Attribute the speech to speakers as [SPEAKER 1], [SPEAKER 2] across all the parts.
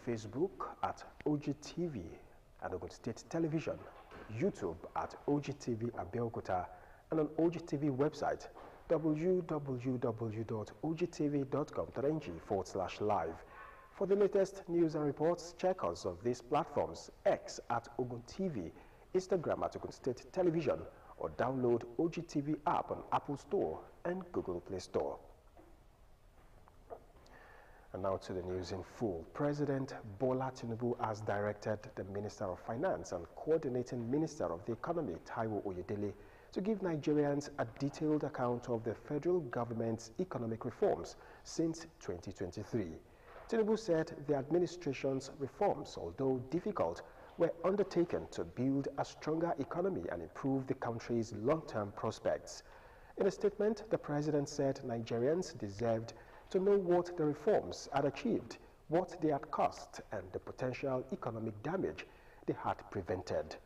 [SPEAKER 1] Facebook at OGTV and Ogun State Television, YouTube at OGTV Abeokuta, and on OGTV website www.ogtv.com.ng/live. For the latest news and reports, check us on these platforms: X at Ogun TV, Instagram at Ogun State Television, or download OGTV app on Apple Store and Google Play Store. And now to the news in full. President Bola Tinubu has directed the Minister of Finance and Coordinating Minister of the Economy, Taiwo Oyedele, to give Nigerians a detailed account of the federal government's economic reforms since 2023. Tinubu said the administration's reforms, although difficult, were undertaken to build a stronger economy and improve the country's long-term prospects. In a statement, the president said Nigerians deserved to know what the reforms had achieved, what they had cost, and the potential economic damage they had prevented.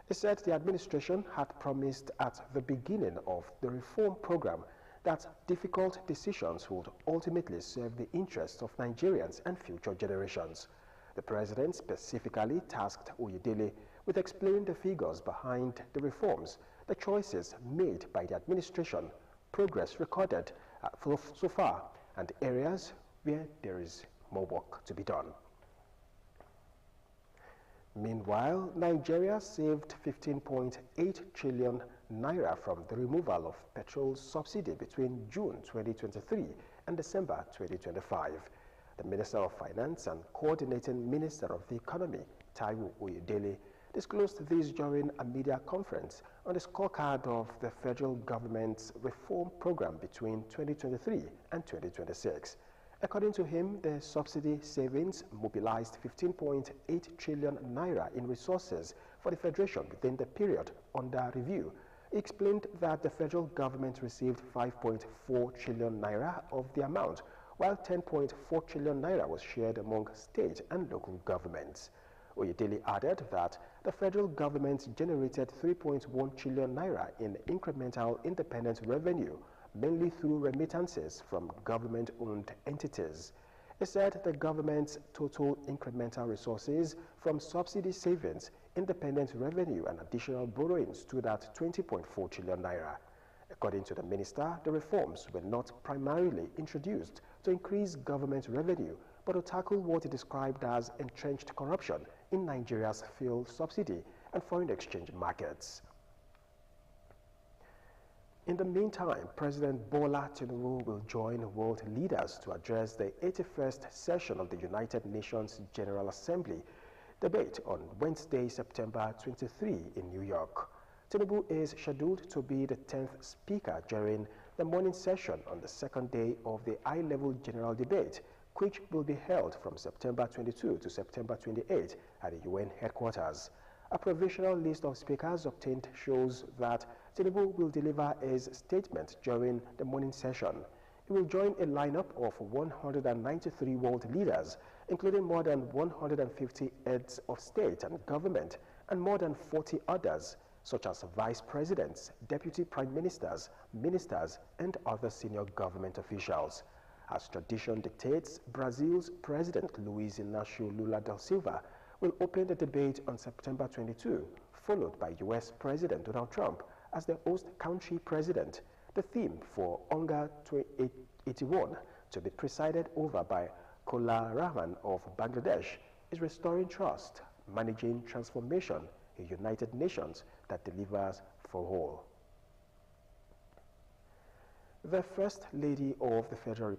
[SPEAKER 1] He said the administration had promised at the beginning of the reform program that difficult decisions would ultimately serve the interests of Nigerians and future generations. The president specifically tasked Oyedele with explaining the figures behind the reforms, the choices made by the administration, progress recorded so far, and areas where there is more work to be done. Meanwhile, Nigeria saved 15.8 trillion naira from the removal of petrol subsidy between June 2023 and December 2025. The Minister of Finance and Coordinating Minister of the Economy, Taiwo Oyedele, disclosed this during a media conference on the scorecard of the federal government's reform program between 2023 and 2026. According to him, the subsidy savings mobilized 15.8 trillion naira in resources for the Federation within the period under review. He explained that the federal government received 5.4 trillion naira of the amount, while 10.4 trillion naira was shared among state and local governments. Oyedele added that the federal government generated 3.1 trillion naira in incremental independent revenue, mainly through remittances from government-owned entities. He said the government's total incremental resources from subsidy savings, independent revenue, and additional borrowing stood at 20.4 trillion naira. According to the minister, the reforms were not primarily introduced to increase government revenue, but to tackle what he described as entrenched corruption in Nigeria's fuel subsidy and foreign exchange markets. In the meantime, President Bola Tinubu will join world leaders to address the 81st session of the United Nations General Assembly debate on Wednesday, September 23 in New York. Tinubu is scheduled to be the 10th speaker during the morning session on the second day of the high-level general debate, which will be held from September 22 to September 28 at the UN headquarters. A provisional list of speakers obtained shows that Tinubu will deliver his statement during the morning session. He will join a lineup of 193 world leaders, including more than 150 heads of state and government and more than 40 others, such as vice presidents, deputy prime ministers, ministers, and other senior government officials. As tradition dictates, Brazil's President Luiz Inácio Lula da Silva will open the debate on September 22, followed by U.S. President Donald Trump as the host country president. The theme for UNGA 81, to be presided over by Kola Rahman of Bangladesh, is Restoring Trust, Managing Transformation, a United Nations that delivers for all. The First Lady of the Federal